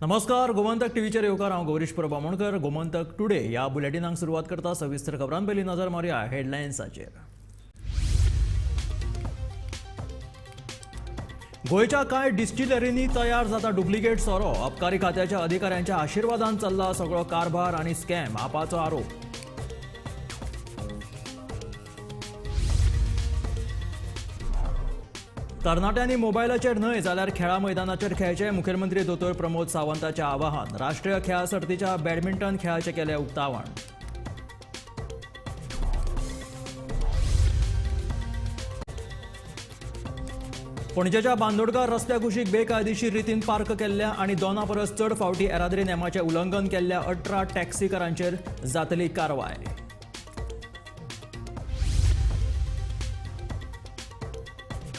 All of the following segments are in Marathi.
नमस्कार, गोमंतक टीव्हीचेर येवकार हांव गौरीश प्रभामणकर. गोमंतक टुडे ह्या बुलेटिनाक सुरवात करता. सविस्तर खबरां पयलीं नजर मारया हेडलायन्साचेर. गोंयच्या कांय डिस्टिलरींनी तयार जाता डुप्लिकेट सोरो. अबकारी खात्याच्या अधिकाऱ्यांच्या आशिर्वादान चल्ला सगळो कारभार आनी स्कॅम, आपाचो आरोप. तरणाट्यांनी मोबायलाचेर न्हय जाल्यार खेळा मैदानाचेर खेळचे. मुखेलमंत्री दोतोर प्रमोद सावंताचें आवाहन. राष्ट्रीय खेळा सर्तीच्या बॅडमिंटन खेळाचें केलें उक्तावण. पणजेच्या बांदोडकार रस्त्या कुशीक बेकायदेशीर रितीन पार्क केल्ल्या आनी 2 परस चड फावटी येरादारी नेमाचें उल्लंघन केल्ल्या 18 टॅक्सीकारांचेर जातली कारवाय.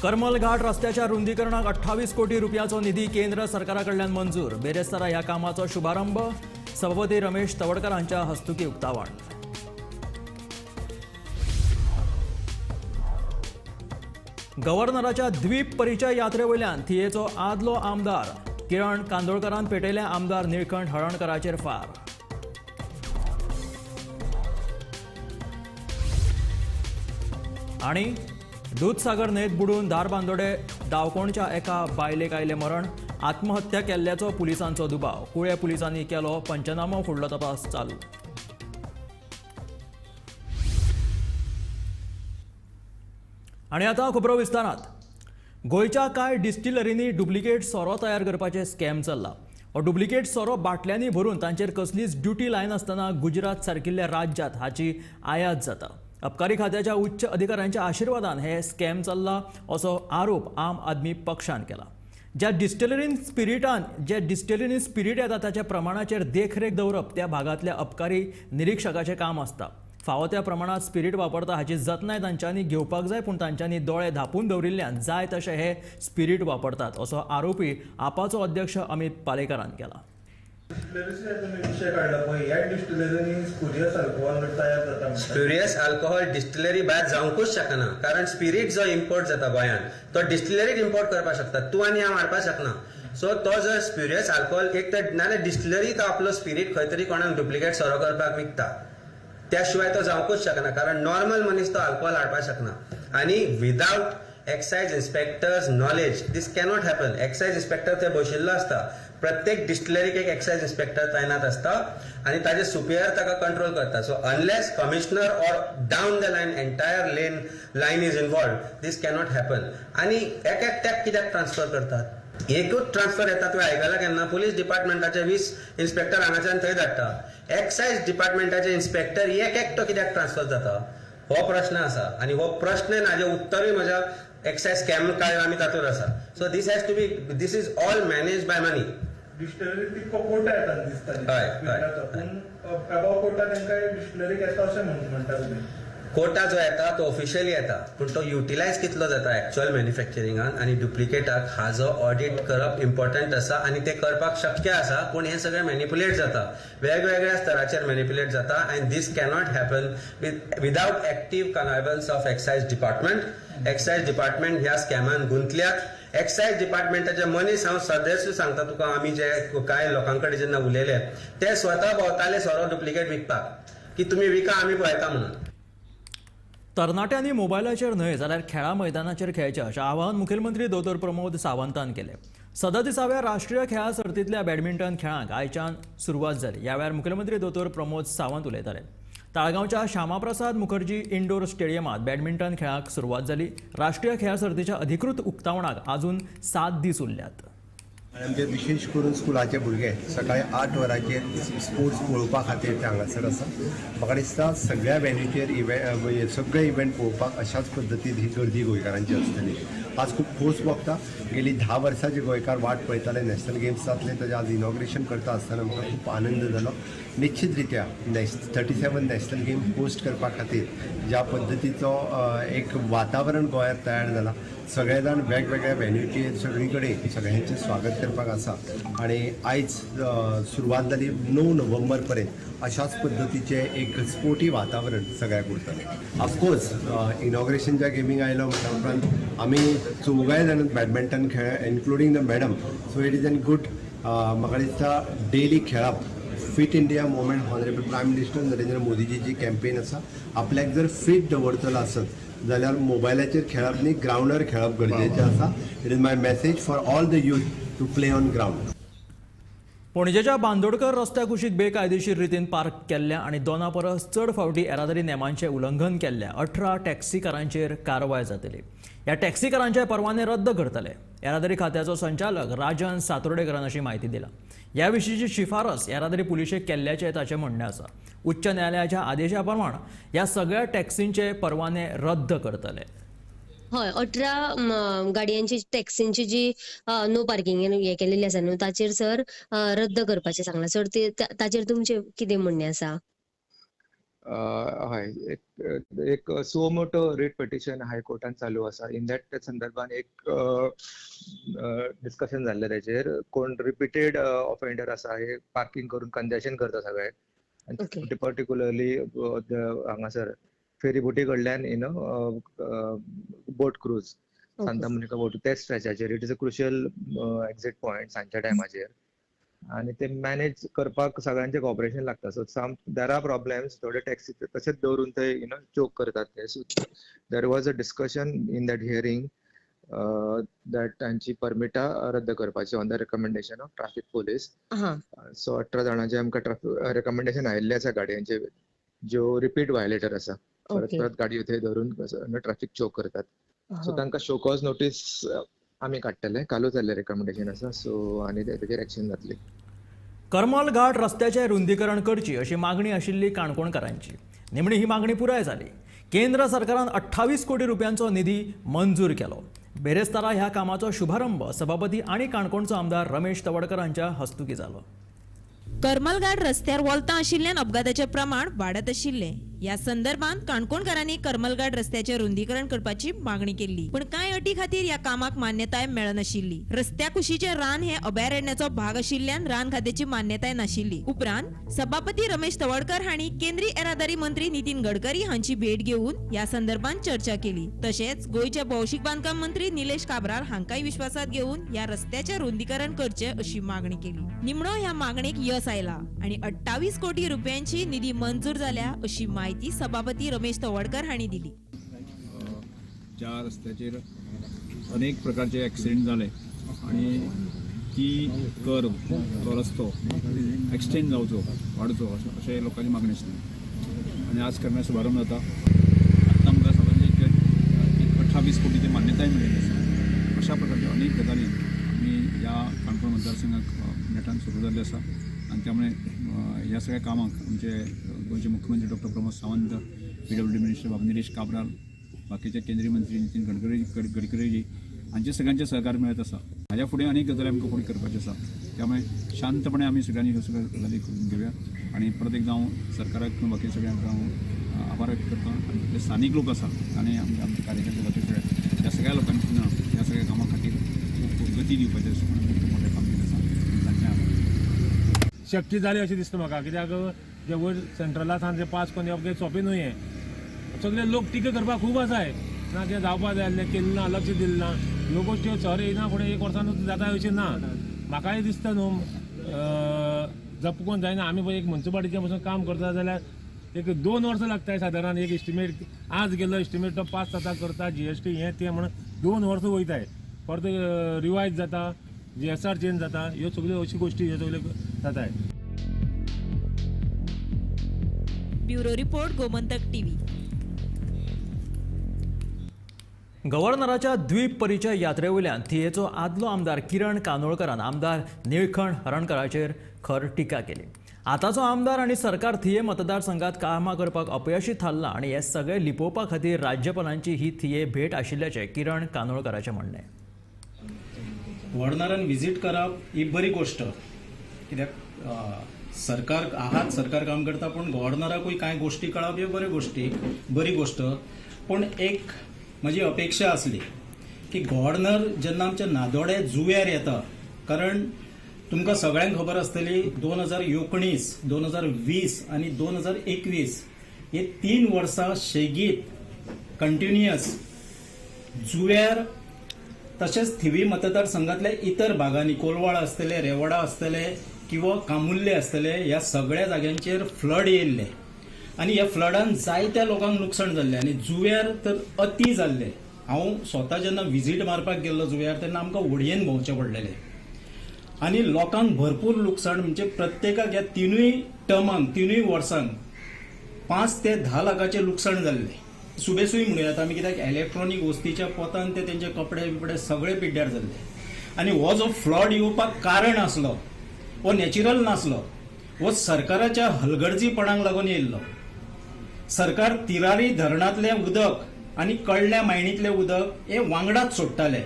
करमल घाट रस्त्याच्या रुंदीकरणाक 28 कोटी रुपयाचो निधी केंद्र सरकारा कडल्यान मंजूर. बेरेस्तारा ह्या कामाचो शुभारंभ. सभापती रमेश तवडकर हांच्या हस्तुकी उक्तावण. गव्हर्नराच्या द्वीप परिचय यात्रे वयल्यान थियेचो आदलो आमदार किरण कांदोळकरान पेटयले आमदार निळकंठ हळर्णकाराचेर फार. आनी दूधसागर न्हंयत बुडून धारबांदोडे दावकोणच्या एका बायलेक आयले मरण. आत्महत्या केल्ल्याचो पुलिसांचो दुबाव. कुळ्या पुलिसांनी केलो पंचनामो. फुडलो तपास चालू. आनी आतां खबरो विस्तारांत. गोंयच्या कांय डिस्टिलरींनी डुप्लिकेट सोरो तयार करपाचे स्कॅम चल्ला. हो डुप्लिकेट सोरो बाटल्यांनी भरून तांचेर कसलीच ड्युटी लायनासतना गुजरात सारकिल्ल्या राज्यांत हाची आयात जाता. अबकारी खात्याच्या उच्च अधिकाऱ्यांच्या आशिर्वादान हे स्कॅम चल्ला असो आरोप आम आदमी पक्षान केला. ज्या डिस्टिलरीन स्पिरीट येता ताच्या प्रमाणाचेर देखरेख दवरप त्या भागांतल्या अबकारी निरीक्षकाचें काम आसता. फावो त्या प्रमाणात स्पिरीट वापरता हाची जतनाय तांच्यांनी घेवपाक जाय, पूण तांच्यांनी दोळे धांपून दवरिल्ल्यान जाय तशें हे स्पिरीट वापरतात असो आरोपी आपाचो अध्यक्ष अमित पालेकरान केला. स्प्युरियस अल्कोहोल डिस्टिलरी भायर जावंकूच शकना, कारण स्पिरीट जो इम्पोर्ट जाता गोंयांत तो डिस्टिलरीत इम्पोर्ट करपाक शकता. तूं आनी हांव हाडपाक शकना. सो तो जर स्प्युरियस अल्कोहोल एक तर नाल्यार डिस्टिलरी तो आपलो स्पिरीट खंय तरी कोणाक डुप्लिकेट सोरो करपाक विकता. त्या शिवाय तो जावंकूच शकना, कारण नॉर्मल मनीस तो अल्कोहोल हाडपाक शकना. आनी विदाउट एक्सायज इन्स्पेक्टर्स नॉलेज दीस कॅनॉट हॅपन. एक्सायज इन्स्पेक्टर थंय बशिल्लो आसता. प्रत्येक डिस्टिलरीक एक एक्सायज इन्स्पेक्टर तैनात आसता आनी ताजे सुपिरियर ताका कंट्रोल करता. So unless commissioner or down the line entire line is involve this cannot happen. आनी एकट्याक कित्याक ट्रान्सफर करतात? एकूच ट्रान्सफर येता. तुवें आयकलां केन्ना? पुलीस डिपार्टमेंटाचे 20 इन्स्पेक्टर हांगाच्यान थंय धाडटा. एक्सायज डिपार्टमेंटाचे इन्स्पेक्टर एकटो कित्याक ट्रान्सफर जाता? हो प्रश्न आसा. आनी हो प्रश्न हाजें उत्तरूय म्हज्या एक्सायज स्कॅम काळ्यो आमी तातूंत आसा. So this has to be this is all manage by money. Distillery quota येतात दिसता. अबाव कोटा तांकां डिस्टिलरीक येता अशें म्हणटा तुमी. कोटा जो येता तो ऑफिशियली येता, पूण तो युटिलायज कितलो जाता एक्च्युअल मॅन्युफॅक्चरिंगान आनी डुप्लिकेटाक हाजो ऑडिट करप इम्पॉर्टंट आसा. आनी ते करपाक शक्य आसा, पूण हे सगळें मॅनिप्युलेट जाता. वेगवेगळ्या स्तराचेर मॅनिप्युलेट जाता. And this cannot happen without active connivance of excise department. Excise department ह्या स्कॅमान गुंतल्यात. एक्सायज डिपार्टमेंटाचे मनीस हांव सदस्य सांगता तुका, आमी जे कांय लोकां कडेन जेन्ना उलयले ते स्वता भोंवताले सोरो डुप्लिकेट विकपाक, की तुमी विका आमी पळयता म्हणून. तरणाट्यांनी मोबायलाचेर न्हय जाल्यार खेळा मैदानाचेर खेळचें अशें आवाहन मुखेलमंत्री दोतोर प्रमोद सावंतान केलें. 37व्या राष्ट्रीय खेळा सर्तींतल्या बॅडमिंटन खेळांक आयच्यान सुरवात जाली. ह्या वेळार मुखेलमंत्री दोतोर प्रमोद सावंत उलयताले. ताळगांवच्या श्यामाप्रसाद मुखर्जी इंडोर स्टेडियमांत बॅडमिंटन खेळाक सुरवात जाली. राष्ट्रीय खेळा सर्तीच्या अधिकृत उक्तावणाक अजून 7 दीस उरल्यात. आमचे विशेष करून स्कुलाचे भुरगे सकाळी 8 वरांचेर स्पोर्ट्स पळोवपा खातीर ते हांगासर आसा. म्हाका दिसता सगळ्या वेन्यूचेर सगळे इव्हेंट पळोवपाक अशाच पद्दतीन ही गर्दी गोंयकारांची आसतली. आज खूब खोस भोगता. गेली 10 वर्सांचे गोंयकार वाट पळयताले नॅशनल गेम्स जातले, ताजें आज इनॉग्रेशन करता आसतना म्हाका खूब आनंद जालो. निश्चित रित्या 37 नॅशनल गेम्स होस्ट करपा खातीर ज्या पद्दतीचो एक वातावरण गोंयांत तयार जाला. सगळे जाण वेगवेगळ्या वेन्यूचेर सगळी कडेन सगळ्यांचें स्वागत करपाक आसा. आनी आयज सुरवात जाली 9 नोव्हेंबर पर्यंत अशाच पद्दतीचें एक स्पोर्टी वातावरण सगळ्याक उरतलें. ऑफकोर्स इनॉग्रेशनच्या गेमीक आयलो म्हणटा उपरांत आमी 4 जाण बॅडमिंटन खेळ including the madam. So it is an good म्हाका दिसता डेली खेळप fit India movement honourable prime minister Narendra मोदीची जी कॅम्पेन आसा आपल्याक जर फिट दवरतलो आसत जाल्यार मोबायलाचेर खेळप न्ही ग्रावंडार खेळप गरजेचें आसा. It is my message for all the youth to play on ground. पणजेच्या बांदोडकर रस्त्या कुशीक बेकायदेशीर रितीन पार्क केल्ल्या आणि 2 परस चड फावटी येरादारी नेमांचें उल्लंघन केल्ल्या 18 टॅक्सीकारांचेर कारवाय जातली. ह्या टॅक्सीकारांचे परवाने रद्द करतले. येरादारी खात्याचो संचालक राजन सातोर्डेकरान अशी माहिती दिला. ह्या विशींची शिफारस येरादारी पुलिशेक केल्ल्याचें ताचें म्हणणें आसा. उच्च न्यायालयाच्या आदेशा प्रमाण ह्या सगळ्या टॅक्सींचे परवाने रद्द करतले. हय 18 गाडयांची टॅक्सींची जी नो पार्किंग हे केलेली आसा न्हू ताचेर सर रद्द करपाचें सांगला. सर ताचेर तुमचें कितें म्हणणें आसा? हय एक सो मोटो रिट पिटिशन हायकोर्टान चालू आसा. इन दॅट संदर्भान एक डिस्कशन जाल्लें ताचेर. कोण रिपिटेड ऑफेंडर आसा हे पार्किंग करून कंजेशन करता सगळे Okay. पर्टिक्युलरली हांगासर फेरी बोटी कडल्यान boat cruise Santa Monica boat ते स्ट्रेचाचेर it is a crucial exit point सांजच्या टायमाचेर आणि ते मॅनेज करपाक सगळ्यांचे कॉपरेशन लागता. So some there are problems. थोडे टॅक्सी तशेंच दवरून ते चोक करतात ते. So there was a discussion in that hearing that तांची परमिटां रद्द करपाची on the recommendation of traffic police. So 18 जाणांचे आमकां रिकमेंडेशन आयिल्ले आसा गाडयांचे ज्यो रिपीट वायलेटर आसा. परत परत गाडयो थंय धरून ट्रॅफिक चोक करतात. सो तांकां शो कॉज नोटीस आमी काडटले. कालूच जाल्लें रिकमेंडेशन आसा. सो आनी तेजेर एक्शन जातली. करमल घाट रस्त्याचे रुंदीकरण करची अशी मागणी आशिल्ली काणकोणकारांची. निमणी ही मागणी पुराय जाली. केंद्र सरकारान 28 कोटी रुपयांचो निधी मंजूर केलो. बेरेस्तारा ह्या कामाचो शुभारंभ सभापती आणि काणकोणचो आमदार रमेश तवडकर हांच्या हस्तुकी जालो. करमलघाट रस्त्यार वळतां आशिल्ल्यान अपघाताचें प्रमाण वाडत आशिल्लें. ह्या संदर्भात काणकोणकारांनी करमलघाट रस्त्याचे रुंदीकरण करपाची मागणी केली. पण कांय अटी खातीर ह्या कामाक मान्यताय मेळनाशिल्ली. रस्त्या कुशीचे रान हे अभयारण्याचो भाग आशिल्ल्यान रान खात्याची मान्यताय नाशिल्ली. उपरांत सभापती रमेश तवडकर हांणी केंद्रीय येरादारी मंत्री नितीन गडकरी हांची भेट घेऊन ह्या संदर्भात चर्चा केली. तशेंच गोंयचे भौशीक बांदकाम मंत्री निलेश काब्राल हांकांय विश्वासात घेऊन ह्या रस्त्याचे रुंदीकरण करचे अशी मागणी केली. निमणो ह्या मागणेक यश आयला आणि 28 कोटी रुपयांची निधी मंजूर जाल्या अशी माहिती सभापती रमेश तवडकर हांणी दिली. ज्या रस्त्याचेर अनेक प्रकारचे ॲक्सिडेंट जाले आणि ती कर्व तो रस्तो एक्सटेंड जावचो वाडचो अशें लोकांची मागणी आसली आणि आज करण्याचो शुभारंभ जाता. आतां आमकां साधारण एक 28 कोटीची मान्यताय मेळिल्ली आसा. अशा प्रकारच्या अनेक गजाली आमी ह्या काणकोण मतदारसंघाक नेटान सुरू जाल्ले आसा आणि त्यामुळे ह्या सगळ्या कामाक आमचे गोंयचे मुख्यमंत्री doctor Pramod Sawant, PWD minister बाबा निलेश काब्राल, बाकीचे केंद्रीय मंत्री नितीन गडकरीजी हांचे सगळ्यांचे सहकार मेळत आसा. हाज्या फुडें अनेक गजाली आमकां फुडें करपाच्यो आसा. त्यामुळे शांतपणे आमी सगळ्यांनी ह्यो सगळ्यो गजाली करून घेवया आणि परत एकदा हांव सरकाराक बाकी सगळ्यांक हांव आभार व्यक्त करता. आणि जे स्थानिक लोक आसा आनी आमचे कार्यकर्ते बाकी सगळे त्या सगळ्या लोकांनी ह्या सगळ्या कामा खातीर खूब गती दिवपाचें अशें म्हणून मोठें काम केलें आसा. शक्य जाली अशें दिसता म्हाका. कित्याक जे वयर सेंट्रला सावन जे पास कोरून येवप सोंपें न्हू. हे सगळे लोक टिका करपाक खूब आसाय. ना कितें जावपा जाय आसलें केलें ना, लक्ष दिलें ना. ह्यो गोश्टी सर येयना फुडें 1 वर्सानूच जाता अशें ना. म्हाकाय दिसता न्हू जपून जायना. आमी पळय एक म्युनिसिपालिटीचें पसून काम करता जाल्यार एक 2 वर्सां लागताय सादारण. एक एस्टिमेट आज गेलो एस्टिमेट तो पास जाता करता GST हें तें म्हणून 2 वर्सां वयताय. परत रिवायज जाता, GSR चेंज जाता. ह्यो सगळ्यो अशी गोश्टी ह्यो सगळ्यो जाताय. Bureau report Gomantak TV. गव्हर्नराच्या द्वीप परिचय यात्रे वयल्यान थियेचो आदलो आमदार किरण कानोळकरान आमदार निळकंठ हरणकराचेर खर टिका केली. आतांचो आमदार आनी सरकार थिये मतदारसंघात कामां करपाक अपयशी थारला आनी हे सगळे लिपोवपा खातीर राज्यपालांची ही थिये भेट आशिल्ल्याचें किरण कानोळकराचें म्हणणें. गव्हर्नरान विजीट करप ही बरी गोष्ट. कित्याक सरकार आहात, सरकार काम करता, पण गव्हर्नराकूय कांय गोश्टी कळप ह्यो बरी गोष्ट. पण एक म्हजी अपेक्षा आसली की गव्हर्नर जेन्ना आमच्या नादोडे जुंव्यार येता, कारण तुमकां सगळ्यांक खबर आसतली 2019, 2020 आनी 2021 हे 3 वर्सां शेगीत कंटिन्युअस जुंव्यार तशेंच थिवी मतदारसंघातल्या इतर भागांनी कोलवाळ आसतले, रेवाडा आसतले किंवा कामुर्ले आसतले, ह्या सगळ्या जाग्यांचेर फ्लड येयल्ले आनी ह्या फ्लडान जायत्या लोकांक लुकसाण जाल्लें आनी जुंव्यार तर अति जाल्लें. हांव स्वता जेन्ना विजीट मारपाक गेल्लो जुंव्यार तेन्ना आमकां व्हडयेन भोंवचें पडलेलें आनी लोकांक भरपूर लुकसाण म्हणजे प्रत्येकाक ह्या तिनूय वर्सांक 5 ते 10 लाखाचें लुकसाण जाल्लें. सुबेसूय म्हणुयात आमी, कित्याक इलेक्ट्रॉनीक वस्तीच्या पोतान ते तेंचे कपडे बिपडे सगळे पिड्ड्यार जाल्ले. आनी हो जो फ्लड येवपाक कारण आसलो हो नॅचरल नासलो, हो सरकाराच्या हलगर्जीपणाक लागून येयल्लो. सरकार तिरारी धरणांतलें उदक आनी कळल्या मायणींतलें उदक हे वांगडाच सोडटाले.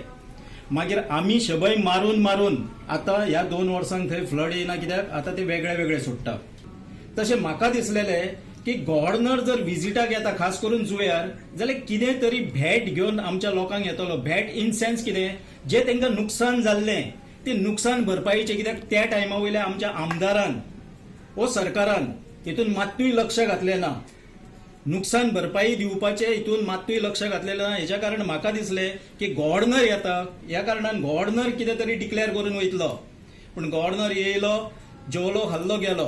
मागीर आमी शबय मारून आतां ह्या 2 वर्सांक थंय फ्लड येयना, कित्याक आतां ते वेगळे सोडटा. तशें म्हाका दिसलेलें की गव्हर्नर जर विजिटाक येता खास करून जुंव्यार, जाल्यार कितें तरी भेट घेवन आमच्या लोकांक येतलो. भेट इन सेन्स कितें, जे तांकां नुकसाण जाल्लें ते नुकसाण भरपाईचें, कित्याक त्या टायमा वयल्या आमच्या आमदारान वो सरकारान हितून मात्तूय लक्ष घातलें ना. नुकसाण भरपाई दिवपाचें हितून मात्तूय लक्ष घातलें ना. हेच्या कारण म्हाका दिसलें की गव्हर्नर येता, ह्या कारणान गव्हर्नर कितें तरी डिक्लेअर करून वयतलो. पूण गव्हर्नर येयलो, जेवलो, हल्लो, गेलो.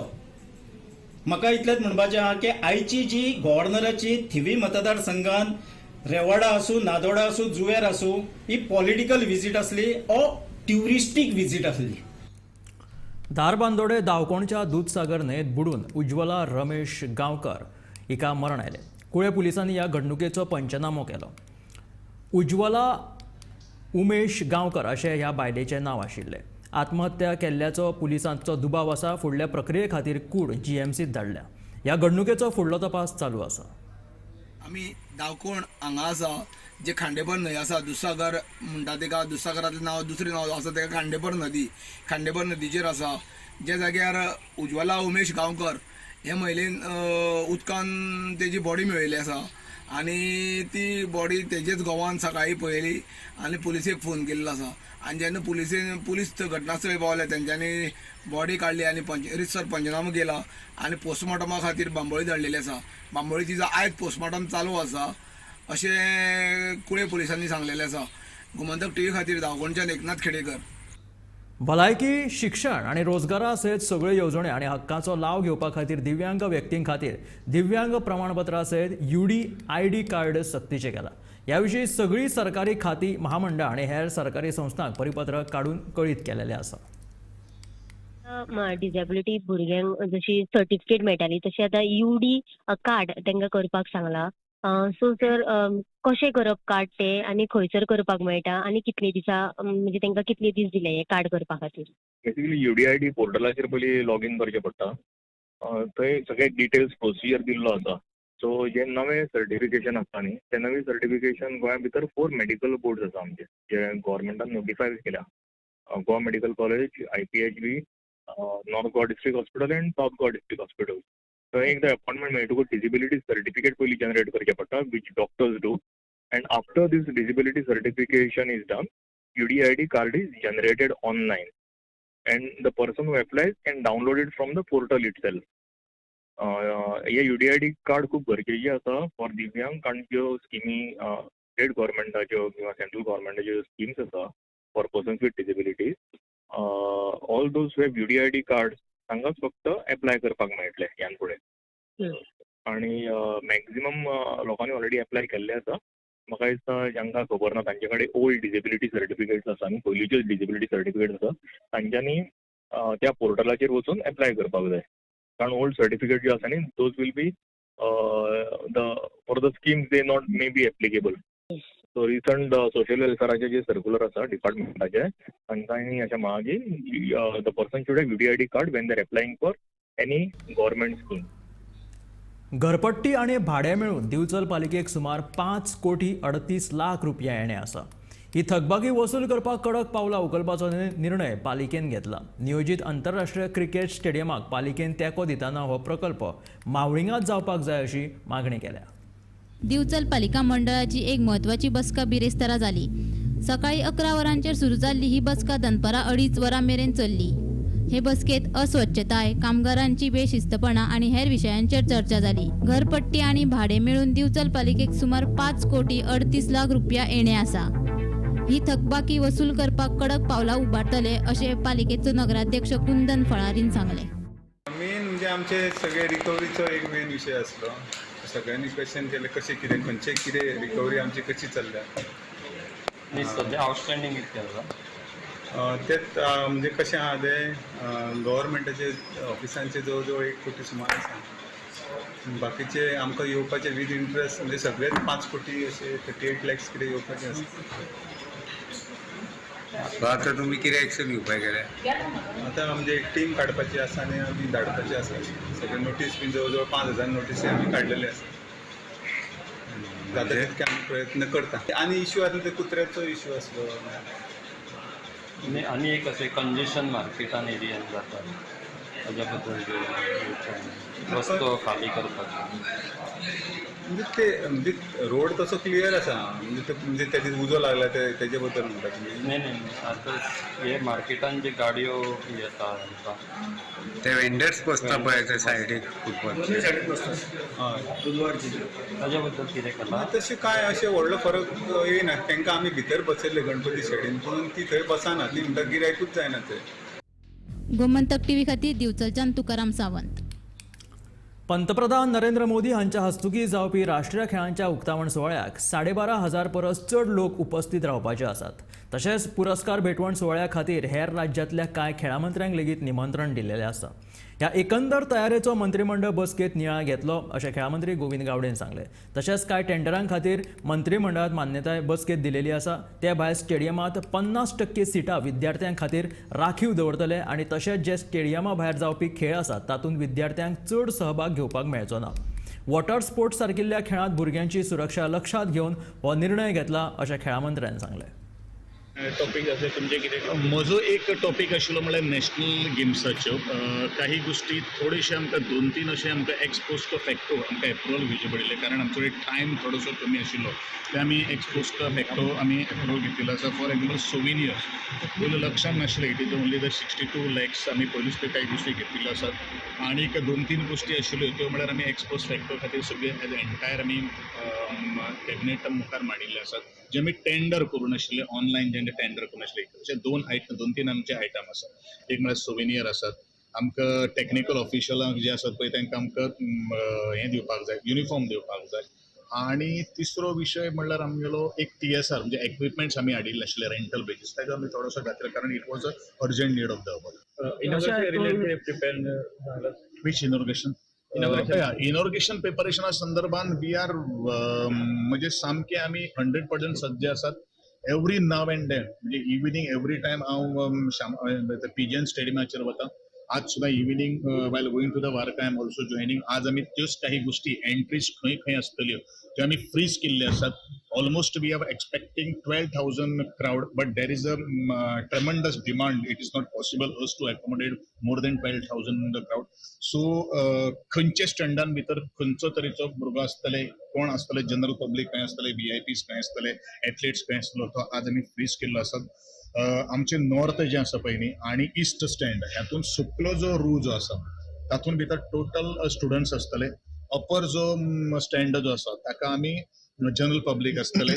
म्हाका इतलेंच म्हणपाचें आहा की आयची जी गव्हर्नराची थिवी मतदारसंघान रेवाडा आसूं, नादोडा आसूं, जुंव्यार आसूं, ही पॉलिटिकल विजीट आसली ओ ट्युरिस्टीक विजीट आसली. धारबांदोडे दावकोणच्या दूधसागर न्हंयेत बुडून उज्ज्वला रमेश गांवकर हिका मरण आयलें. कुळे पुलिसांनी ह्या घडणुकेचो पंचनामो केलो. उज्ज्वला उमेश गांवकर अशें ह्या बायलेचें नांव आशिल्लें. आत्महत्या केल्ल्याचो पुलिसांचो दुबाव आसा. फुडल्या प्रक्रिये खातीर कूड GMCत धाडल्या. ह्या घडणुकेचो फुडलो तपास चालू आसा. आमी दावकोण हांगा आसा, जे खांडेपर न्हंय आसा, दुधसागर म्हणटा तेका, दुधसागरातलें नांव दुसरें नांव आसा तेका खांडेपर नदी. खांडेपर नदीचेर आसा, जे जाग्यार उज्ज्वला उमेश गांवकर हे महिलेन उदकान तेजी बॉडी मेळयली आसा आनी ती बॉडी तेजेच गोवान सकाळी पळयली आनी पुलिसेक फोन केल्लो आसा. आनी जेन्ना पुलीस घटनास्थळी पावले, तेंच्यांनी बॉडी काडली आनी रितसर पंचनामो केला आनी पोस्टमॉर्टमा खातीर बांबोळी धाडलेली आसा. बांबोळी तिजो आयज पोस्टमॉर्टम चालू आसा अशें कुळे पुलिसांनी सांगलेलें आसा. गोमंतक TV खातीर दावकोणच्यान एकनाथ खेडेकर. भलायकी, शिक्षण आणि रोजगारा सयत सगळ्यो येवजण्यो आणि हक्कांचो लाव घेवपा खातीर दिव्यांग व्यक्तीं खातीर दिव्यांग प्रमाणपत्रा सयत UDID कार्ड सक्तीचें केलां. ह्या विशीं सगळीं सरकारी खातीं, महामंडळ आणि हेर सरकारी संस्थांक परिपत्रक काडून कळीत केलेलें आसा. डिसेबिलिटी भुरग्यांक जशी सर्टिफिकेट मेळटाली तशी आतां UD कार्ड तांकां करपाक सांगला. सो सर कशें करप कार्ड ते आनी खंयसर करपाक मेळटा आनी कितले दिसा म्हणजे तांकां कितले दीस दिले हे कार्ड करपा खातीर? बेसिकली UDID पोर्टलाचेर पयलीं लॉगीन करचें पडटा. थंय सगळे डिटेल्स प्रोसिजर दिल्लो आसा. सो जे नवें सर्टिफिकेशन आसता न्ही, ते नवें सर्टिफिकेशन गोंया भितर 4 मेडिकल बोर्ड्स आसा आमचे, जे गव्हर्मेंटान नोटिफाय केल्या. Goa medical college, IPHB, north Goa district hospital and south Goa district hospital. थंय एकदा अपॉइंटमेंट मेळटकूच डिसेबिलिटी सर्टिफिकेट पयलीं जनरेट करचें पडटा, which doctors do. And after this disability certification is done, UDID card is generated online and the person who applies can download it from the portal itself. हे UDID कार्ड खूब गरजेची आसा फॉर दिव्यांग, कारण ज्यो स्किमी स्टेट गव्हर्मेंटाच्यो किंवा सेंट्रल गव्हर्मेंटाच्यो स्किम्स आसा for persons with disabilities, all those who have UDID card तांकांच फक्त एप्लाय करपाक मेळटले ह्यान फुडें. आनी मॅक्झिमम लोकांनी ऑलरेडी एप्लाय केल्ले आसा. म्हाका दिसता जांकां खबर ना तांचे कडेन ओल्ड डिसेबिलिटी सर्टिफिकेट्स आसा आनी पयलींच्योच डिसेबिलिटी सर्टिफिकेट्स आसा, तांच्यांनी त्या पोर्टलाचेर वचून एप्लाय करपाक जाय. कारण ओल्ड सर्टिफिकेट जे आसा न्ही, those will be for the schemes they not may be applicable. So recent social वेलफेअराचे जे सर्क्युलर आसा डिपार्टमेंटाचे, तांच्यांनी अशें म्हणा की the person should have UDID card when they are applying for any government scheme. घरपट्टी आणि भाडे मेळून दिवचल पालिकेक सुमार 5,38 लाख रुपया येणे आसा. ही थकबाकी वसूल करपाक कडक पावलां उखलपाचो निर्णय पालिकेन घेतला. नियोजीत आंतरराष्ट्रीय क्रिकेट स्टेडियमाक पालिकेन तेंको दितना हो प्रकल्प मावळिंगात जावपाक जाय अशी मागणी केल्या. दिवचल पालिका मंडळाची एक म्हत्वाची बसका बिरेस्तारा जाली. सकाळी 11 वरांचेर सुरू जाल्ली ही बसका दनपारां 2:30 वरां मेरेन चल्ली. हे बसकेत अस्वच्छताय, कामगारांची बेशिस्तपणा आणि हेर विशयांचेर चर्चा जाली. घरपट्टी आणि भाडे मेळून दिवचल पालिकेक सुमार 5,38 लाख रुपया येणे आसा. ही थकबाकी वसूल करपाक कडक पावलां उबारतले अशें पालिकेचो नगराध्यक्ष कुंदन फळारीन सांगले. मेन म्हणजे आमचे सगळे रिकवरीचो एक मेन विषय आसलो. सगळ्यांनी क्वेश्चन केले कशें कितें खंयचे कितें रिकवरी आमची कशी चल्ल्या. सध्या आउटस्टँडिंग कितके आसा? तेच म्हणजे कशें आहा ते गव्हर्मेंटाचे ऑफिसांचे जवळ जवळ 1 कोटी सुमार आसा. बाकीचे आमकां येवपाचे विथ इंट्रस्ट म्हणजे सगळेच 5 कोटी अशे 38 लॅक्स कितें येवपाचे आसा. आता तुम्ही कितें एक्शन घेवपाक गेले? आतां म्हणजे एक टीम काडपाची आसा आनी आमी धाडपाचे आसा. सगळे नोटीस बी जवळ जवळ 5000 नोटीसी आमी काडलेले आसा. जाता तितके आमी प्रयत्न करता. आनी इश्यू आसलो ते कुत्र्याचो इश्यू आसलो. आनी एक अशें कंजेशन मार्केटान एरियान जाता ताज्या बद्दल रस्तो खाली करपाचो. म्हणजे रोड तसो क्लियर आसा म्हणजे तेजे उजो लागला तेजे बद्दल म्हणटा तुमी? नाही आता हे मार्केटान जे गाडयो येता ते वेंडर्स बसता पळय ते सायडीक फुटबॉल ताज्या बद्दल कितें केलां? तशें काय अशें व्हडलो फरक येयना. तांकां आमी भितर बसयल्ले गणपती सायडीन पूण ती थंय बसना. ती म्हणटा गिरायकूच जायना थंय. गोमंतक टीव्ही खातीर दिवचलच्यान तुकाराम सावंत. पंतप्रधान नरेंद्र मोदी हांच्या हस्तुकीं जावपी राष्ट्रीय खेळांच्या उक्तावण सुवाळ्याक 12,500 परस चड लोक उपस्थित रावपाचे आसात. तशेंच पुरस्कार भेटवण सुवाळ्या खातीर हेर राज्यांतल्या कांय खेळां मंत्र्यांक लेगीत निमंत्रण दिल्लेलें आसा. ह्या एकंदर तयारेचो मंत्रिमंडळ बसकेंत नियाळ घेतलो अशें खेळां मंत्री गोविंद गावडेन सांगलें. तशेंच कांय टेंडरां खातीर मंत्रिमंडळांत मान्यताय बसकेंत दिलेली आसा. ते भायर स्टेडियमांत 50% सिटां विद्यार्थ्यां खातीर राखीव दवरतले आनी तशेंच जे स्टेडियमा भायर जावपी खेळ आसात तातूंत विद्यार्थ्यांक चड सहभाग घेवपाक मेळचो ना. वॉटर स्पोर्ट्स सारकिल्ल्या खेळांत भुरग्यांची सुरक्षा लक्षांत घेवन हो निर्णय घेतला अशें खेळां मंत्र्यान सांगलें. टॉपिक असे तुमचे कितें? म्हजो एक टॉपिक आशिल्लो म्हणल्यार नॅशनल गेम्साच्यो. काही गोष्टी थोडेशे आमकां 2-3 अशे आमकां एक्सपोस्ट फॅक्टो आमकां एप्रुवल घेवचे पडले कारण आमचो टायम थोडोसो कमी आशिल्लो. ते आमी एक्सपोस्ट फॅक्टो आमी एप्रुवल घेतिल्लो आसा. फॉर एग्जाम्पल सोविनियर्स पयलीं लक्षांत नाशिल्ले. It is only the 62 lakhs आमी पयलींच ते काही गोष्टी घेतिल्ल्यो आसात. आनीक 2-3 गोष्टी आशिल्ल्यो त्यो म्हळ्यार आमी एक्सपोस्ट फॅक्टो खातीर सगळे एज एंटायर आमी कॅबिनेट मुखार मांडिल्ले आसात जे आमी टेंडर करून आशिल्ले ऑनलायन जेन्ना टेंडर करून आशिल्ले. अशे 2-3 आमचे आयटम आसात. एक म्हळ्यार सोविनियर आसात. आमकां टॅक्निकल ऑफिशलांक जे आसात पळय तांकां आमकां हें दिवपाक जाय, युनिफॉर्म दिवपाक जाय. आनी तिसरो विशय म्हणल्यार आमगेलो एक TSR म्हणजे इक्विपमेंट्स आमी हाडिल्ले आशिल्ले रेंटल बेजीस. ताका आमी थोडोसो घातलो कारण it was a urgent need of the hour. Which inauguration? Inauguration प्रिपरेशना संदर्भात वी आर म्हणजे सामके आमी 100% सज्ज आसात. एवरी नाव एंड देन म्हणजे इव्हिनिंग एवरी टायम हांव पिजन स्टेडियमाचेर वता. आज सुद्धा evening while going to the Varca I am also joining. आज आमी त्योच काही गोष्टी एंट्रीज खंय खंय आसतल्यो त्यो आमी फ्रीज केल्ले आसात. Almost we are expecting 12,000 crowd but there is a tremendous demand. It is not possible us to accommodate more than 12,000 in the crowd. So खंयचे स्टँडान भितर खंयचो तरेचो भुरगो आसतले, कोण आसतले, जनरल पब्लीक खंय आसतले, VIPs खंय आसतले, एथलीट्स खंय आसतलो तो आज आमी फ्रीज केल्लो आसा. आमचे नॉर्थ जे आसा पळय न्ही आनी ईस्ट स्टँड ह्यातून सकलो जो रू जो आसा तातूंत भितर टोटल स्टुडंट्स आसतले. अपर जो स्टँड जो आसा ताका आमी जनरल पब्लीक आसतले.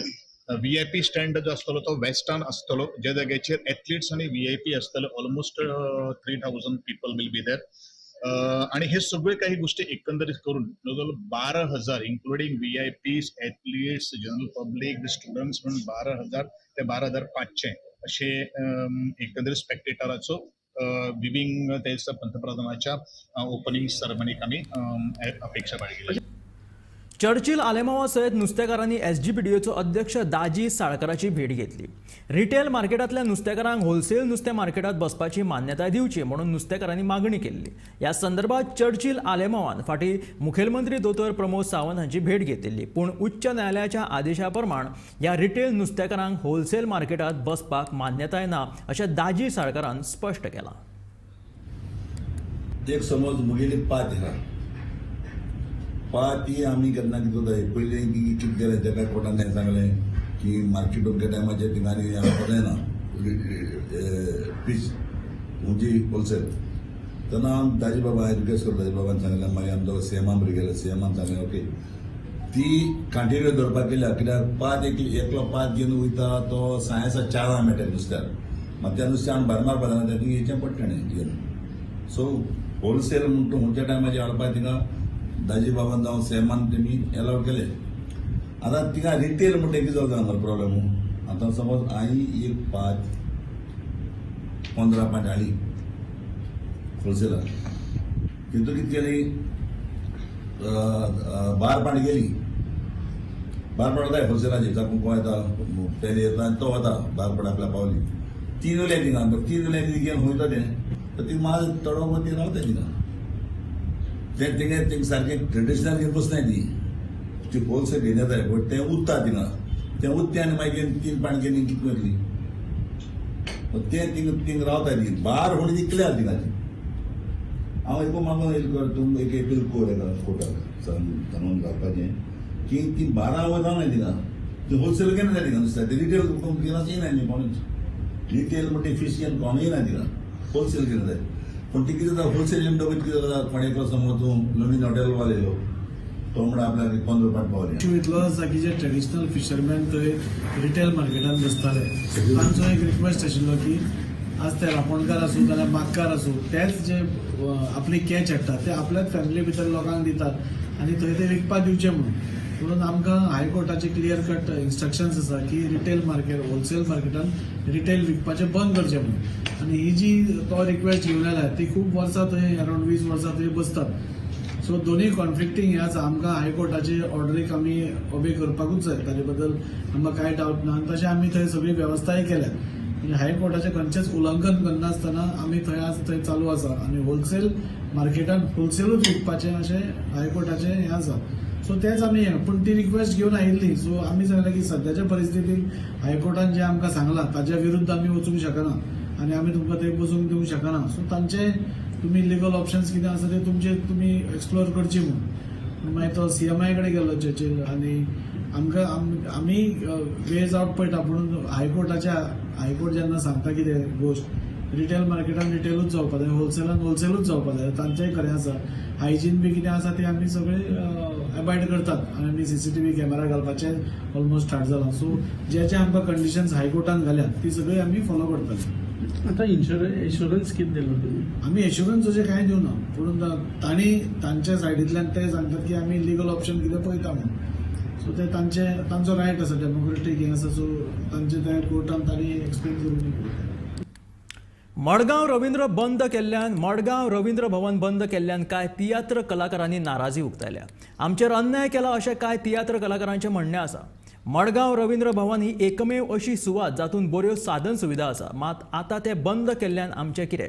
VIP स्टँड जो आसतलो तो वेस्टान आसतलो ज्या जाग्याचेर एथलीट्स आनी VIP आसतले. Almost 3,000 people will be there. आणि हे सगळे काही गोष्टी एकंदरीत करून जवळजवळ 12,000 including VIPs, athletes, general public, students म्हणून 12,000 ते 12,500 असे एकंदरीत स्पेक्टेटराचो विविंग त्याचा पंतप्रधानाच्या ओपनिंग सेरेमनीक आम्ही अपेक्षा बाळगली. चर्चिल आलेमांवा सयत नुस्तेकारांनी SGPDAचो अध्यक्ष दाजी साळकाराची भेट घेतली. रिटेल मार्केटांतल्या नुस्तेकारांक होलसेल नुस्तें मार्केटांत बसपाची मान्यताय दिवची म्हणून नुस्तेकारांनी मागणी केल्ली. ह्या संदर्भात चर्चिल आलेमांवान फाटीं मुखेलमंत्री दोतोर प्रमोद सावंत हांची भेट घेतिल्ली पूण उच्च न्यायालयाच्या आदेशा प्रमाण ह्या रिटेल नुस्तेकारांक होलसेल मार्केटांत बसपाक मान्यताय ना अशें दाजी साळकारान स्पश्ट केलां. एक समज मुगेली पाती आमी केन्ना कितें जाय पयलीं कितें केलें तेका कोर्टान हें सांगलें की मार्केट अमके टायमाचेर थिंगांनी हाडपाक जायना फीस म्हणजे होलसेल. तेन्ना दाजी बाबा हांवें रिक्वेस्ट करता दाजी बाबान सांगलें मागीर आमचो CMान बरें गेले. CMान सांगलें ओके ती कंटिन्यू दवरपाक केल्या कित्याक पात एकलो पात घेवन वयता तो सायन्सा 4 मेळटा नुस्त्याक मात त्या नुस्तें हांव भायर मारपाक जाय तें हेचें पडटलें घेवन सो होलसेल म्हणटा खंयच्या टायमाचेर हाडपाक थिंगा दाजी बाबान जावं सेमान तेमी एलाव केले आतां थिंगा रिटेल म्हणटा कितें जाता हांगा प्रॉब्लेम आतां समज हांवें एक पात 15 पाट हाडली होलसेलाक तितून कितें केली 12 पाट गेली 12 पाट वता होलसेलाची जापून कोण येता पयलीं येता आनी तो वता 12 पाट आपल्याक पावली 3 उरले थिंगा 3 उरले कितें घेवन वयता तें तर ती माल तडोवप ती रावता थिंगा तें थिंगा सारकें ट्रेडिशनल घेवन बसनाय ती होलसेल घेवन येताय बट तें उरता थिंगा तें उरतें आनी मागीर 3 पाट गेली कितें करतली तें थिंगा रावताय ती बार म्हणून विकल्या थिंगाची हांव एक मागून एक एपील कोर एका कोर्टाक सांगून घालपाचें की ती 12 वता ना थिंगा ती होलसेल केन्ना जाय थिंगा नुस्तें ती रिटेल घेवनाच येयना न्ही कोणूच रिटेल म्हणटा फिश घेवन कोण येयना थिंगा होलसेल घेवन जाय पूण ती कितें जाता होलसेल म्हणटकच कितें जाता कोणें एकलो समज तूं नवीन हॉटेल वालो तो म्हणटा आपल्याक 15 पाट पावले इश्यू इतलो आसा की जे ट्रेडिशनल फिशरमॅन थंय रिटेल मार्केटान बसताले तांचो एक रिक्वेस्ट आशिल्लो की आज ते रापणकार आसूं जाल्यार बागकार आसूं तेच जे आपली कॅच हाडटात ते आपल्याच फॅमिली भितर लोकांक दितात आनी थंय ते विकपाक दिवचे म्हणून आमकां हायकोर्टाचे क्लियर कट इन्स्ट्रक्शन्स आसा की रिटेल मार्केट होलसेल मार्केटान रिटेल विकपाचें बंद करचें म्हणून आनी ही जी तो रिक्वेस्ट घेवन आयला ती खूब वर्सां थंय अरावंड 20 वर्सां थंय बसतात सो दोनूय कॉन्फ्लिक्टींग हे आसा आमकां हायकोर्टाचे ऑर्डरीक आमी ओबे करपाकूच जाय ताजे बद्दल आमकां कांय डावट ना आनी तशें आमी थंय सगळी वेवस्थाय केल्या म्हणजे हायकोर्टाचें खंयचेंच उल्लंघन करनासतना आमी थंय आज थंय चालू आसा आनी होलसेल मार्केटान होलसेलूच विकपाचें अशें हायकोर्टाचें हें आसा सो तेच आमी पूण ती रिक्वेस्ट घेवन आयिल्ली सो आमी सांगलें की सद्याच्या परिस्थितीन हायकोर्टान जें आमकां सांगलां ताज्या विरुद्ध आमी वचूंक शकना आनी आमी तुमकां थंय बसूंक दिवंक शकना सो तांचे तुमी लिगल ऑप्शन्स कितें आसा ते तुमचे तुमी एक्सप्लोर करची म्हणून मागीर तो CMI कडेन गेलो चर्चील आनी आमकां आमी वेज आउट पळयता पूण हायकोर्ट जेन्ना सांगता कितें गोश्ट रिटेल मार्केटान रिटेलूच जावपा जाय होलसेलान होलसेलूच जावपा जाय तांचेंय खरें आसा हायजीन बी कितें आसा तें आमी सगळे अबायड करतात आनी आमी CCTV कॅमेरा घालपाचें ऑलमोस्ट स्टार्ट जालां सो जे आमकां कंडिशन्स हायकोर्टान घाल्यात ती सगळी आमी फॉलो करतले आतां इन्शुरन्स कितें दिलो तुमी आमी इन्शुरन्स अशें कांय दिवना पूण तांच्या सायडींतल्यान ते सांगतात की आमी लिगल ऑप्शन कितें पळयता म्हणून सो ते तांचो रायट आसा डेमोक्रेटीक हें आसा सो तांचे ते कोर्टान तांणी एक्सप्लेन करून मडगांव रवींद्र भवन बंद केल्ल्यान कांय तियात्र कलाकारांनी नाराजी उक्तायल्या आमचेर अन्याय केला अशें कांय तियात्र कलाकारांचें म्हणणें आसा मडगांव रवींद्र भवन ही एकमेव अशी सुवात जातून बऱ्यो साधन सुविधा आसा मात आतां ते बंद केल्ल्यान आमचें कितें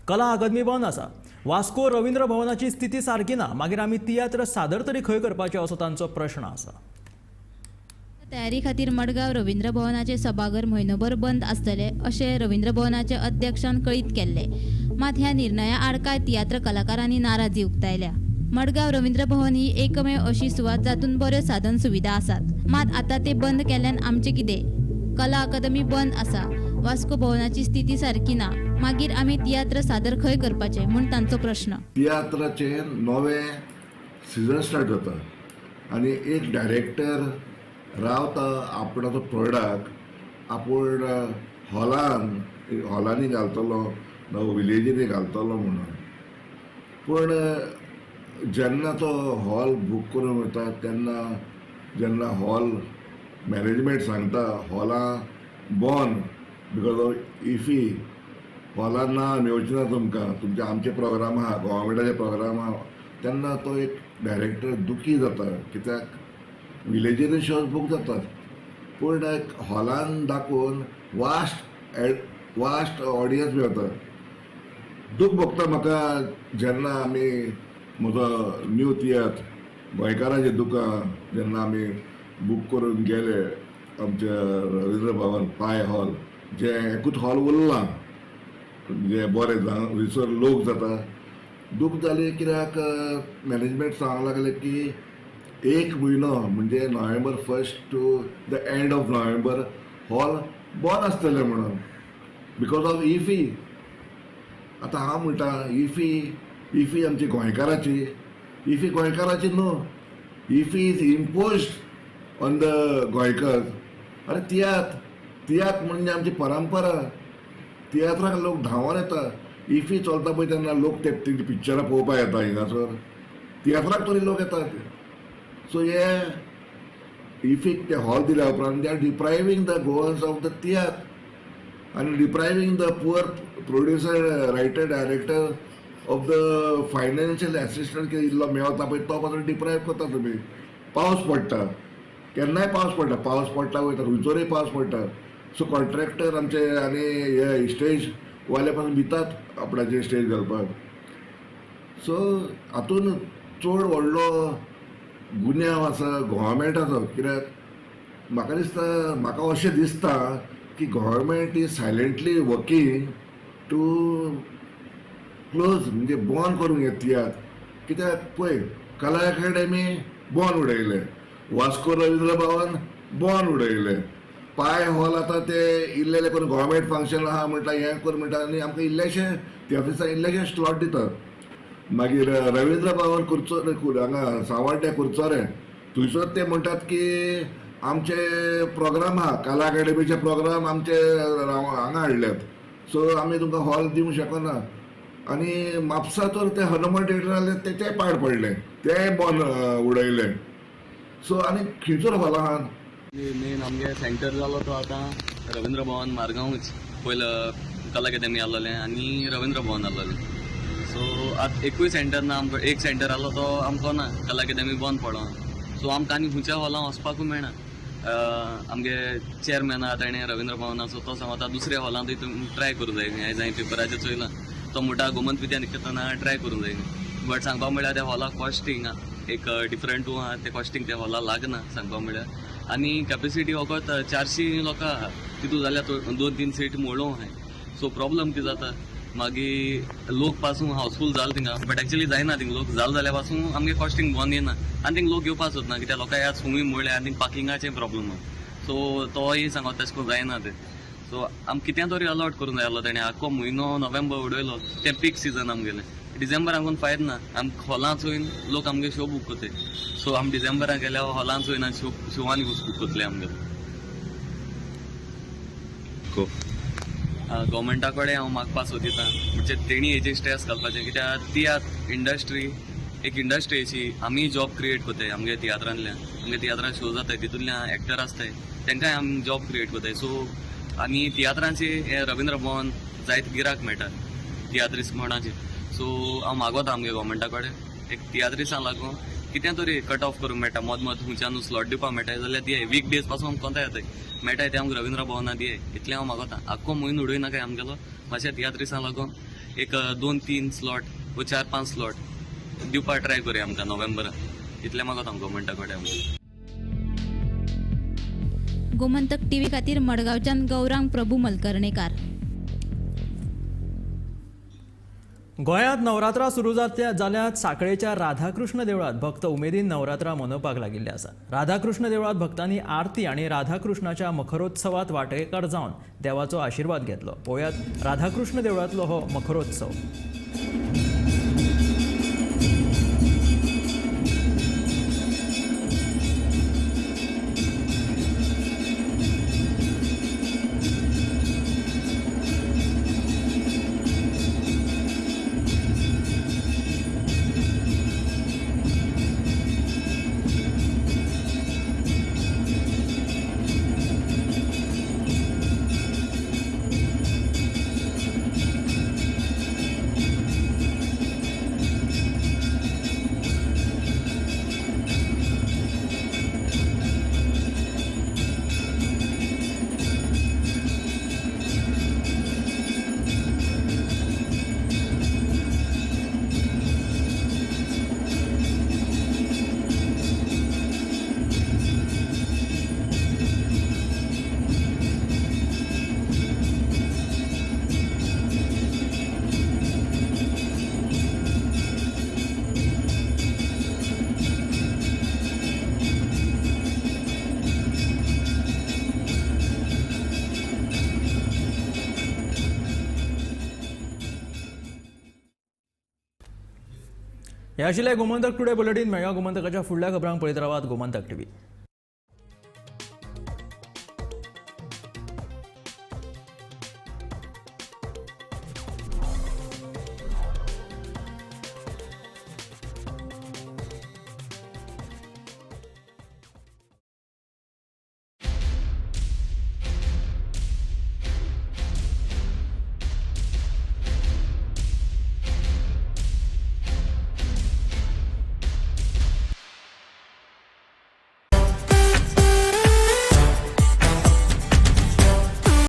कला अकादमी बंद आसा वास्को रवींद्र भवनाची स्थिती सारकी ना मागीर आमी तियात्र सादर तरी खंय करपाचें असो तांचो प्रश्न आसा तयारी खातीर मडगांव रवींद्र भवनाचे सभाघर म्हयनोभर बंद आसतले अशें रवींद्र भवनाच्या अध्यक्षान कळीत केल्ले मात ह्या निर्णया आड कांय तियात्र कलाकारांनी नाराजी उक्तायल्या मडगांव रवींद्र भवन ही एकमेव अशी सुवात जातून बऱ्यो साधन सुविधा आसात मात आतां ते बंद केल्ल्यान आमचें कितें कला अकादमी बंद आसा वास्को भवनाची स्थिती सारकी ना मागीर आमी तियात्र सादर खंय करपाचें म्हूण तांचो प्रश्न तियात्राचे नवें सिजन स्टार्ट जाता आनी एक डायरेक्टर रावता आपणाचो प्रोडक्ट आपूण हॉलांनी घालतलो ना विलेजींनी घालतलो म्हणून पूण जेन्ना तो हॉल बूक करून वता तेन्ना जेन्ना हॉल मॅनेजमेंट सांगता हॉलां बंद बिकॉज ऑफ इफी हॉलां ना मेळची ना तुमकां तुमचे आमचे प्रोग्राम आहा गव्हर्मेंटाचे प्रोग्राम आहा तेन्ना तो एक डायरेक्टर दुखी जाता कित्याक विलेजींनी शोज बूक जातात पूण हॉलान दाखोवन वास्ट ऑडियन्स मेळटा दूख भोगता म्हाका जेन्ना आमी म्हजो न्यू तियात्र गोंयकारांचें दुकां जेन्ना आमी बूक करून गेले आमच्या रवींद्र भवन पाय हॉल जे एकूच हॉल उरलां जे बरें थंयसर लोक जाता दूख जाली कित्याक मॅनेजमेंट सांगूंक लागले की 1 म्हयनो म्हणजे November 1 to the end of November hall बंद आसतले म्हणून बिकॉज ऑफ इफी आतां हांव म्हणटा इफी आमची गोंयकाराची इफी गोंयकाराची न्हू IFFI is imposed on the गोंयकर, अरे तियात्र म्हणजे आमची परंपरा. तियात्राक लोक धांवून येता. इफी चलता पळय तेन्ना लोक ते पिक्चरां पळोवपाक येता हिंगासर. तियात्राक तरी लोक येतात. सो हे इफीक ते हॉल दिल्या उपरांत they are depriving the Goans of the tiatr आनी depriving the poor producer, writer, director of the financial assistant इल्लो मेळता पळय तो पासून डिप्रायव करता तुमी. पावस पडटा, केन्नाय पावस पडटा वयता, रुचोरय पावस पडटा. सो कॉन्ट्रॅक्टर आमचे आनी हे स्टेज वाले पासून भितात आपणाचेर स्टेज घालपाक. सो हातून चड व्हडलो गुन्यांव आसा गोव्हर्मेंटाचो. कित्याक म्हाका अशें दिसता की government is silently working to close, म्हणजे बंद करूंक हे तियात्र. कित्याक पळय कला अकादेमी बंद उडयले, वास्को रवींद्र भवन बंद उडयले, पाय हॉल आतां ते इल्लेले करून गोव्हर्मेंट फंक्शन आहा म्हणटा, हें कर म्हणटा आनी आमकां इल्लेशे त्या ऑफिसान इल्लेशे स्लॉट दितात. मागीर रवींद्र भवन कुर्चो हांगा सावड्ड्या कुर्चोरे थंयसर ते म्हणटात की आमचे प्रोग्राम आहा, कला अकादेमीचे प्रोग्राम आमचे हांगा हाडल्यात, सो आमी तुमकां हॉल दिवंक शकना. आनी म्हापसा तर ते हनुमान थिएटर आसले तेचे पाड पडले, ते बंद उडयले. सो आनी खंयचर हॉल आहा? मेन आमगे सेंटर जालो तो आतां रवींद्र भवन मारगांवच. पयलं कला अकादेमी आसलेलें आनी रवींद्र भवन आसलेलें. सो आतां एकूय सेंटर ना आमकां. एक सेंटर आसलो तो आमकां ना, कला अकादेमी बंद पडलो. सो आमकां आनी खंयच्या हॉलां वचपाकूय मेळना. आमगे चेअरमॅन आहा ताणें रवींद्र भवनाचो तो सांगता दुसऱ्या हॉलांत ट्राय करूंक जाय. हांवें जाय पेपराचेर चोयलां तो म्हणटा गोमंत विद्यानिकेतना ट्राय करूंक जाय. बट सांगपा म्हळ्यार त्या हॉलाक कॉस्टिंग एक डिफरंट आहा, ते कॉस्टिंग त्या हॉलाक लागना सांगपा म्हळ्यार. आनी कॅपेसिटी वखद 400 लोकां आहा तितू जाल्यार 2-3 सीट मोडूं आहाय. सो प्रॉब्लम कितें जाता मागीर लोक पासून हावसफूल जाल थिंगा, बट एक्चुअली जायना थिंग. लोक जाल जाल्या पासून आमगे कॉस्टिंग बंद येना आनी थिंग लोक येवपा सोदना कित्याक लोकां ह्या सुंगूय मोडले आनी पार्किंगाचें प्रॉब्लम आहा. सो तोय सांगता तशें करून जायना ते. सो आमकां कितें तरी अलॉट करूंक जाय आसलो ताणें. आख्खो म्हयनो नोव्हेंबर उडयलो. तें पीक सीजन आमगेलें. डिसेंबराक कोण फायद ना. आमकां हॉलां चोयन लोक आमगे शो बूक करताय. सो आमी डिसेंबराक गेल्या हॉलां चोयन आनी शोवांनी बूक करतले आमगे. गव्हर्मेंटा कडेन हांव मागपा सोदितां म्हणजे तेणी हेजेर स्ट्रेस घालपाचें. कित्याक तियात्र इंडस्ट्री एक इंडस्ट्री अशी आमी जॉब क्रिएट करताय आमगे तियात्रांतल्यान. आमगे तियात्रान शो जाताय तितूंतल्यान एक्टर आसताय तांकांय आमी जॉब क्रिएट करताय. सो आनी तियात्रांचे हे रवींद्र भवन जायते गिराक मेळटा तियात्रिस्ट म्हणचे. सो हांव मागोता आमगे गव्हर्मेंटा कडेन एक तियात्रिस्टांक लागून कितें तरी कट ऑफ करूंक मेळटा. मद खंयच्यान स्लॉट दिवपाक मेळटाय जाल्यार दिये. वीक डेज पासून आमकां कोंता येताय मेळटाय ते आमकां रवींद्र भवनात दिये. इतलें हांव मागोता. आख्खो म्हयनो उडयनाकाय आमगेलो. मातशें तियात्रिस्टांक लागून एक 2-3 स्लॉट वा 4-5 स्लॉट दिवपाक ट्राय करूया आमकां नोव्हेंबराक. इतलें मागोता हांव गव्हर्मेंटा कडेन. गोमंतक टीव्ही खातीर मडगांवच्यान गौरांग प्रभू मलकर्णेकार. गोंयांत नवरात्रां सुरू जाल्यात सांखळेच्या राधाकृष्ण देवळात भक्त उमेदीन नवरात्रां मनोवपाक लागिल्ले आसा. राधाकृष्ण देवळात भक्तांनी आरती आनी राधाकृष्णाच्या मखरोत्सवात वांटेकार जावन देवाचो आशिर्वाद घेतलो. पळयात राधाकृष्ण देवळांतलो हो मखरोत्सव. हे आशिल्ले गोमंतक टुडे बुलेटीन. मेळया गोमंतकाच्या फुडल्या खबरांक पळयत रावात गोमंतक टीव्ही.